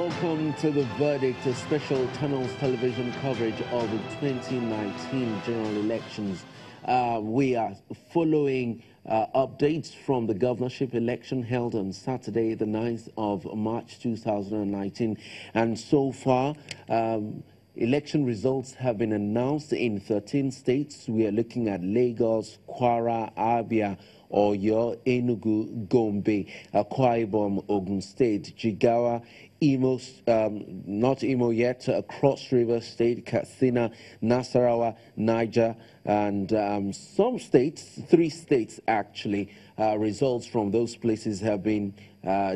Welcome to The Verdict, a special Tunnels television coverage of the 2019 general elections. We are following updates from the governorship election held on Saturday, the 9th of March 2019. And so far, election results have been announced in 13 states. We are looking at Lagos, Kwara, Abia, Oyo, Enugu, Gombe, Akwa Ibom, Ogun State, Jigawa, Imo, not Imo yet, Cross River State, Katsina, Nasarawa, Niger, and some states, 3 states actually, results from those places have been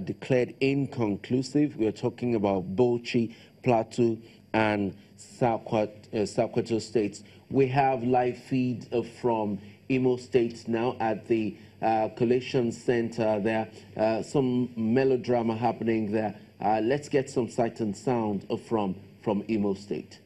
declared inconclusive. We're talking about Bauchi, Plateau, and Sokoto states. We have live feed from Imo State now at the collation center there. Some melodrama happening there. Let's get some sight and sound from Imo State.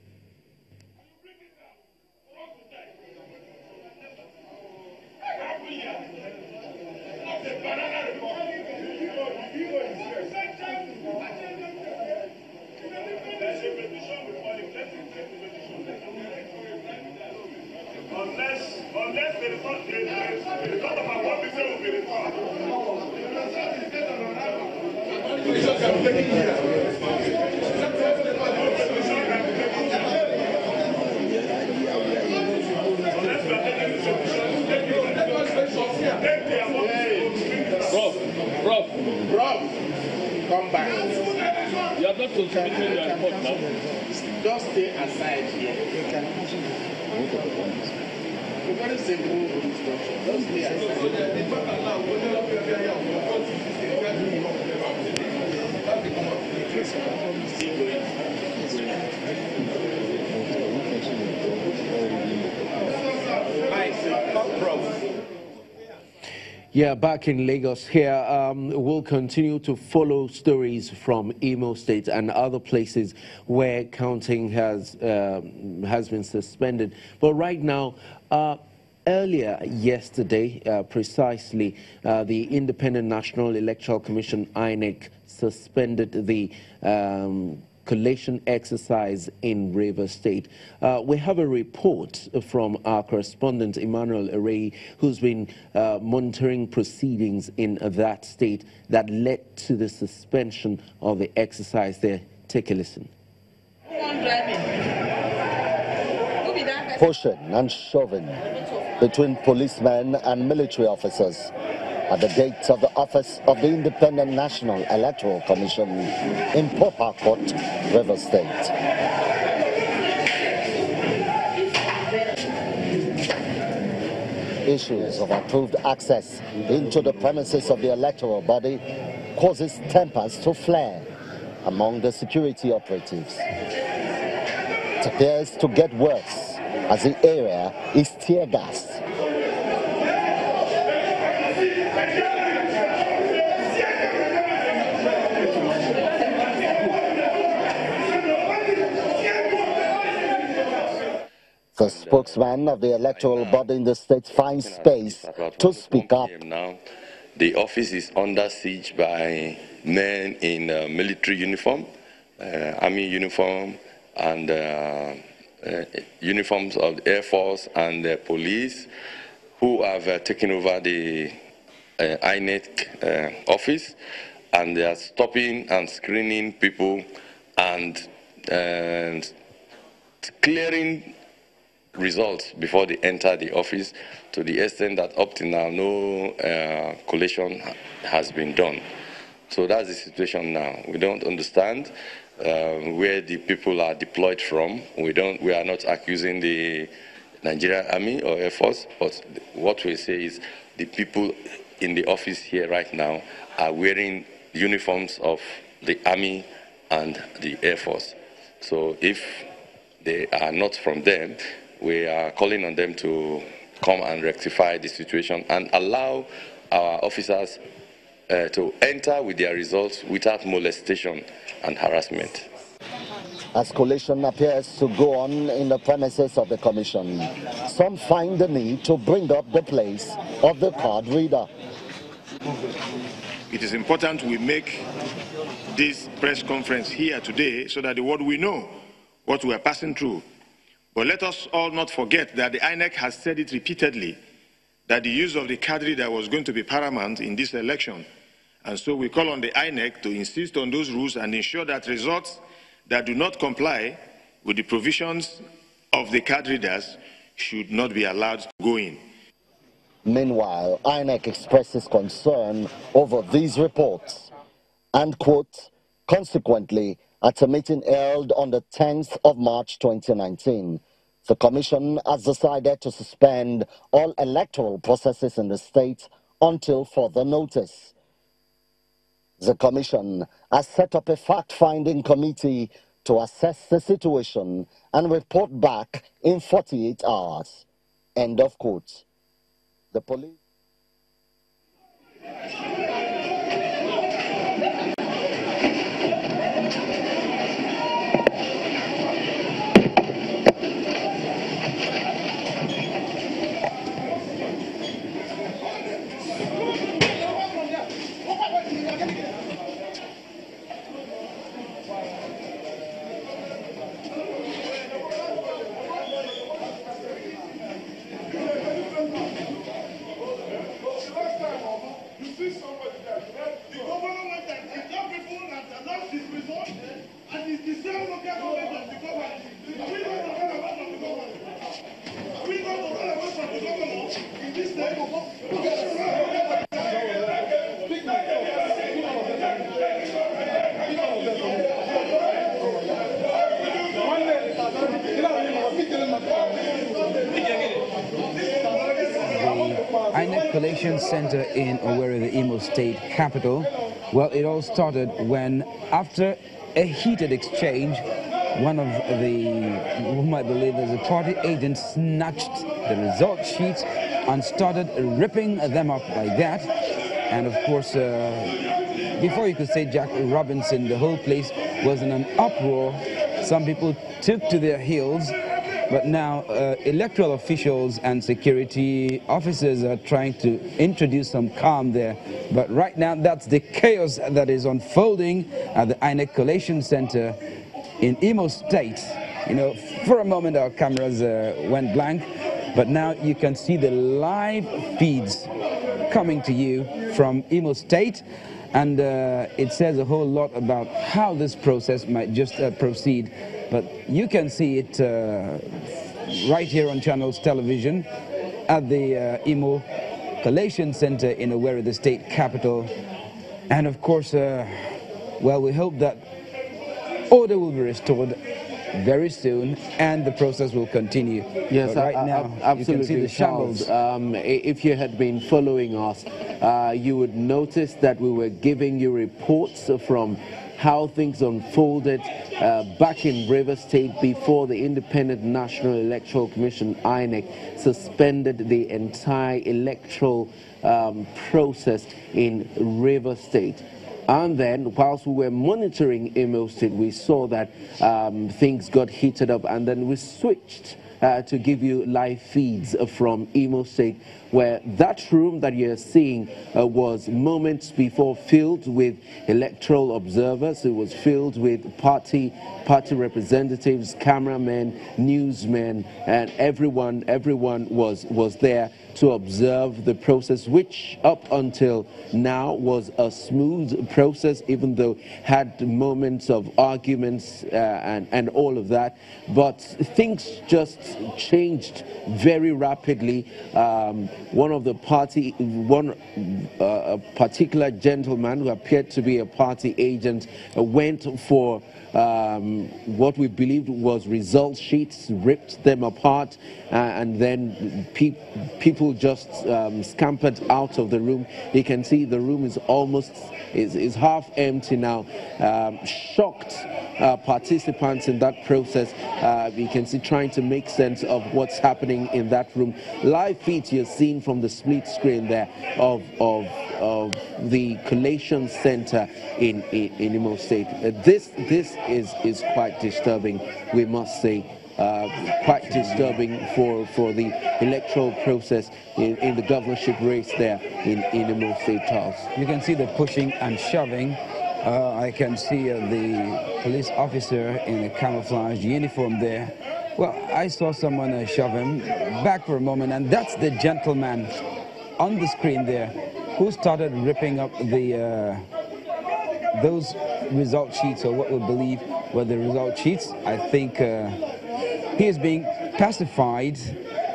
Bro, come back. You are not contributing your report now. Just stay aside here. Very simple instruction. Just stay Yeah, back in Lagos here, we'll continue to follow stories from Imo State and other places where counting has been suspended. But right now, earlier yesterday, precisely, the Independent National Electoral Commission, INEC, suspended the collation exercise in Rivers State. We have a report from our correspondent Emmanuel Array, who's been monitoring proceedings in that state that led to the suspension of the exercise there. Take a listen. Pushing and shoving between policemen and military officers at the gates of the office of the Independent National Electoral Commission in Pt.5, Rivers State. Issues of approved access into the premises of the electoral body causes tempers to flare among the security operatives. It appears to get worse as the area is tear-gassed. The spokesman of the electoral body in the state finds space to speak up. Now, the office is under siege by men in military uniform, army uniform, and uniforms of the Air Force and the police, who have taken over the INEC office, and they are stopping and screening people and clearing results before they enter the office, to the extent that up to now no collation has been done. So that's the situation now. We don't understand where the people are deployed from. We are not accusing the Nigerian Army or Air Force, but what we say is the people in the office here right now are wearing uniforms of the Army and the Air Force. So if they are not from them, we are calling on them to come and rectify the situation and allow our officers to enter with their results without molestation and harassment. As collation appears to go on in the premises of the commission, some find the need to bring up the place of the card reader. it is important we make this press conference here today so that the world will know what we are passing through. But let us all not forget that the INEC has said it repeatedly, that the use of the card reader was going to be paramount in this election. And so we call on the INEC to insist on those rules and ensure that results that do not comply with the provisions of the card readers should not be allowed to go in. Meanwhile, INEC expresses concern over these reports and, quote, consequently, at a meeting held on the 10th of March 2019, the Commission has decided to suspend all electoral processes in the state until further notice. The Commission has set up a fact-finding committee to assess the situation and report back in 48 hours. End of quote. The police... INEC Collation Center in Owerri, the Imo State capital. Well, it all started when, after a heated exchange, one of the, whom I believe is a party agent, snatched the result sheets and started ripping them up like that. And of course, before you could say Jack Robinson, the whole place was in an uproar. Some people took to their heels. But now electoral officials and security officers are trying to introduce some calm there. But right now, that's the chaos that is unfolding at the INEC Collation Center in Imo State. You know, for a moment our cameras went blank, but now you can see the live feeds coming to you from Imo State. And it says a whole lot about how this process might just proceed. But you can see it right here on Channels Television at the Imo Collation Center in Owerri, the state capital. And of course, well, we hope that order will be restored very soon and the process will continue. Yes, but right now, absolutely, you can see the shambles. If you had been following us, you would notice that we were giving you reports from how things unfolded back in Rivers State before the Independent National Electoral Commission, INEC, suspended the entire electoral process in Rivers State. And then, whilst we were monitoring Imo State, we saw that things got heated up, and then we switched to give you live feeds from Imo State, where that room that you're seeing was moments before filled with electoral observers. It was filled with party representatives, cameramen, newsmen, and everyone was there to observe the process, which up until now was a smooth process, even though had moments of arguments and all of that. But things just changed very rapidly. A particular gentleman who appeared to be a party agent went for what we believed was result sheets, ripped them apart, and then people just scampered out of the room. You can see the room is almost is half empty now. Shocked participants in that process, you can see, trying to make sense of what's happening in that room. Live feeds you're seeing from the split screen there of the collation center in Imo State. This is quite disturbing, we must say. quite disturbing for the electoral process in the governorship race there in Imo State House. You can see the pushing and shoving. I can see the police officer in a camouflage uniform there. Well, I saw someone shove him back for a moment, and that's the gentleman on the screen there who started ripping up the those result sheets, or what we believe were the result sheets. I think he is being pacified,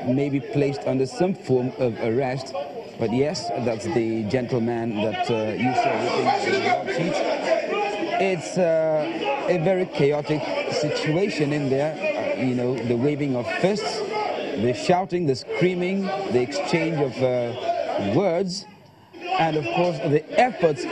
maybe placed under some form of arrest. But yes, that's the gentleman that you saw ripping the result sheets. It's a very chaotic situation in there. You know, the waving of fists, the shouting, the screaming, the exchange of words, and of course the efforts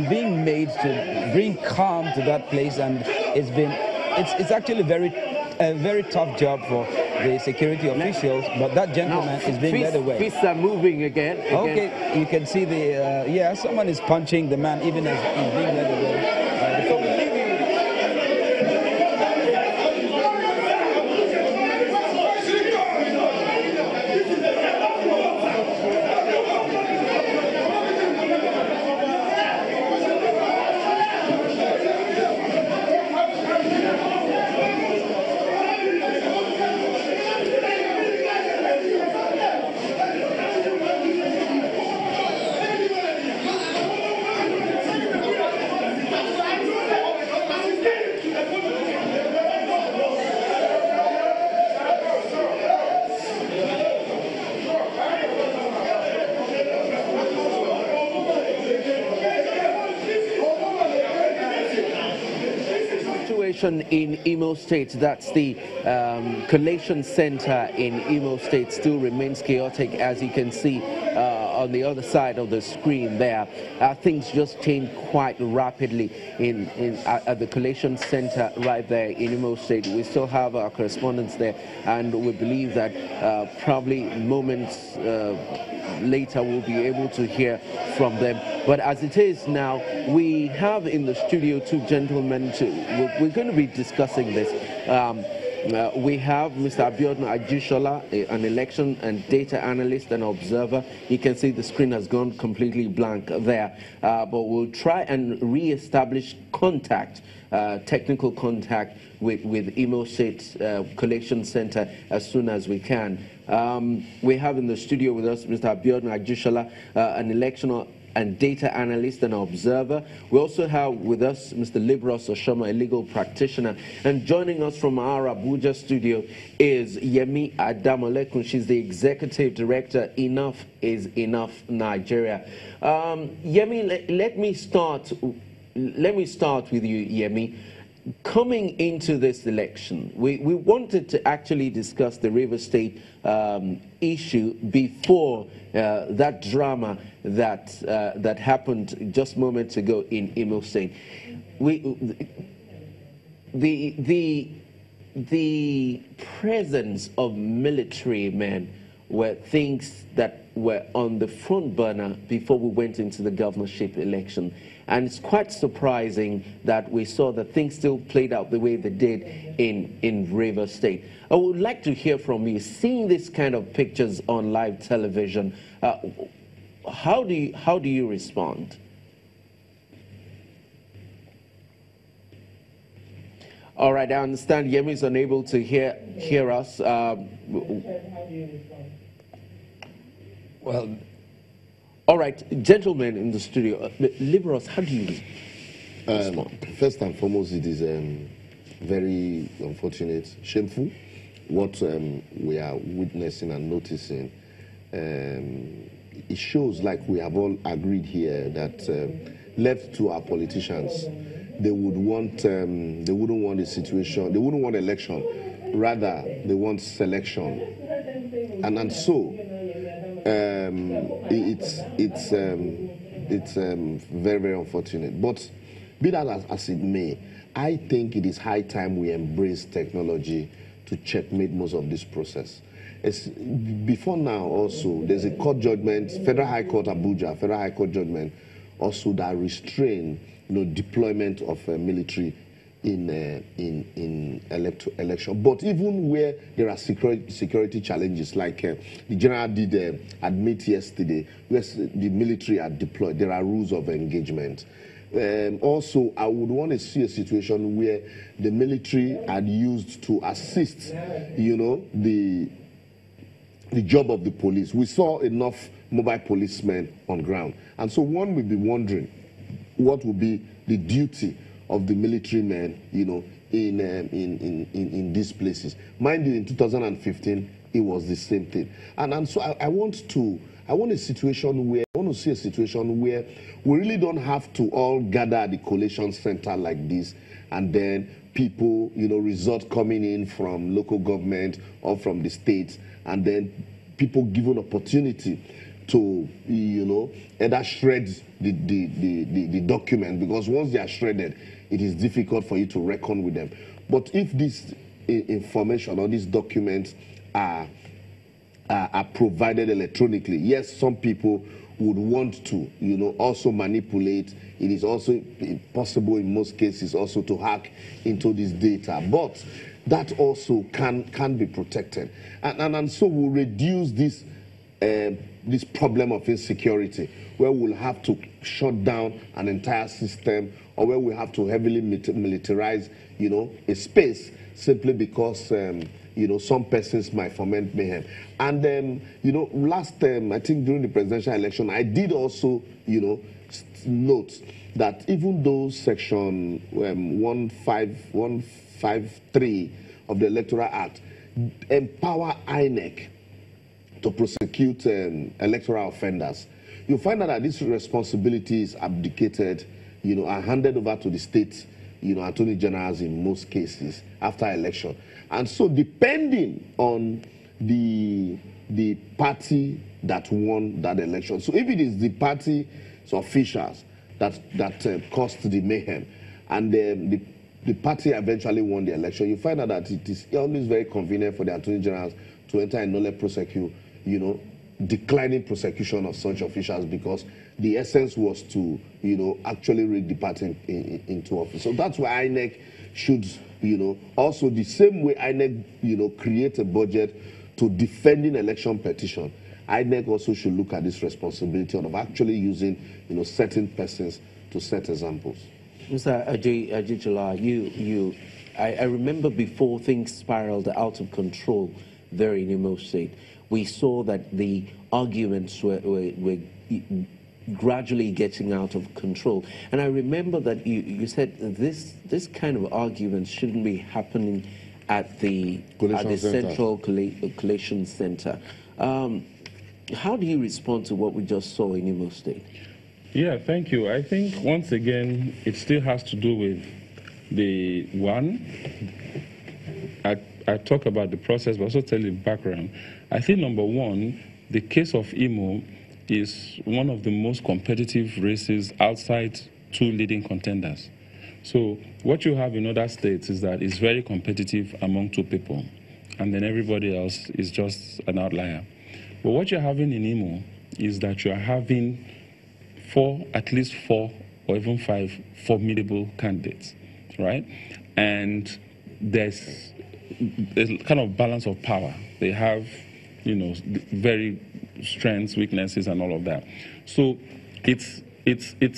being made to bring calm to that place. And it's actually a very tough job for the security officials, but that gentleman is being led away. Fists are moving again. Okay, you can see the yeah, someone is punching the man even as he's being led away. In Imo State, that's the collation center in Imo State, still remains chaotic, as you can see on the other side of the screen there. Things just change quite rapidly at the collation center right there in Imo State. We still have our correspondents there, and we believe that probably moments later we'll be able to hear from them. But as it is now, we have in the studio two gentlemen. We're going to be discussing this. We have Mr. Abiodun Ajishola, an election and data analyst and observer. You can see the screen has gone completely blank there, but we'll try and re-establish contact, technical contact with Imo State Collection Center as soon as we can. We have in the studio with us Mr. Abiodun Ajishola, an election and data analyst and observer. We also have with us Mr. Libros Oshoma, a legal practitioner. And joining us from our Abuja studio is Yemi Adamolekun. She's the executive director, Enough is Enough Nigeria. Yemi, let me start with you, Yemi. Coming into this election, we wanted to actually discuss the River State issue before that drama that happened just moments ago in Imo State. The presence of military men were things that were on the front burner before we went into the governorship election. And it's quite surprising that we saw that things still played out the way they did in River State. I would like to hear from you, seeing this kind of pictures on live television, how do you respond? All right, I understand Yemi is unable to hear us. Well, all right, gentlemen in the studio, Liberals, how do you respond? First and foremost, it is very unfortunate, shameful, what we are witnessing and noticing. It shows, like we have all agreed here, that left to our politicians, they would want, they wouldn't want a situation, they wouldn't want election, rather they want selection, and so. It's very, very unfortunate. But be that as it may, I think it is high time we embrace technology to checkmate most of this process. Before now also, there's a court judgment, Federal High Court Abuja, Federal High Court judgment also that restrain deployment of military in election. But even where there are security challenges, like the general did admit yesterday, where the military are deployed, there are rules of engagement. Also, I would want to see a situation where the military are used to assist, you know, the job of the police. We saw enough mobile policemen on ground, and so one would be wondering what would be the duty of the military men, you know, in these places. Mind you, in 2015, it was the same thing. And so I want to see a situation where we really don't have to all gather at the collation center like this, and then people, you know, resort coming in from local government or from the states, and then people given opportunity to, you know, either shred the document, because once they are shredded, it is difficult for you to reckon with them. But if this information or these documents are provided electronically, yes, some people would want to, you know, also manipulate. It is also possible in most cases also to hack into this data, but that also can be protected, and so we'll reduce this problem of insecurity, where we'll have to shut down an entire system, or where we have to heavily militarize, you know, a space simply because you know, some persons might foment mayhem. And you know, last I think during the presidential election, I did also, you know, note that even though section 153 of the Electoral Act empower INEC to prosecute electoral offenders, you find out that this responsibility is abdicated, you know, and handed over to the state, you know, attorney generals in most cases after election. And so depending on the party that won that election, so if it is the party's officials that caused the mayhem, and the party eventually won the election, you find out that it is always very convenient for the attorney generals to enter a nolle prosecute, you know, declining prosecution of such officials, because the essence was to, you know, actually rig the party into office. So that's why INEC should, you know, also the same way INEC, you know, create a budget to defending election petition, INEC also should look at this responsibility of actually using, you know, certain persons to set examples. Mr. Ajijola, I remember before things spiraled out of control there in Imo State, we saw that the arguments were gradually getting out of control. And I remember that you said this kind of arguments shouldn't be happening at the central collation center. How do you respond to what we just saw in Imo State? Yeah, thank you. I think, once again, it still has to do with the one. I talk about the process, but also tell you the background. I think, number one, the case of Imo is one of the most competitive races outside two leading contenders. So what you have in other states is that it's very competitive among two people, and then everybody else is just an outlier. But what you're having in Imo is that you're having at least four or even five formidable candidates, right? And there's a kind of balance of power. They have, you know, very strengths, weaknesses, and all of that. So it's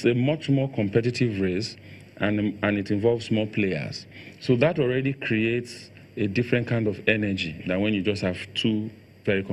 a much more competitive race, and it involves more players. So that already creates a different kind of energy than when you just have two very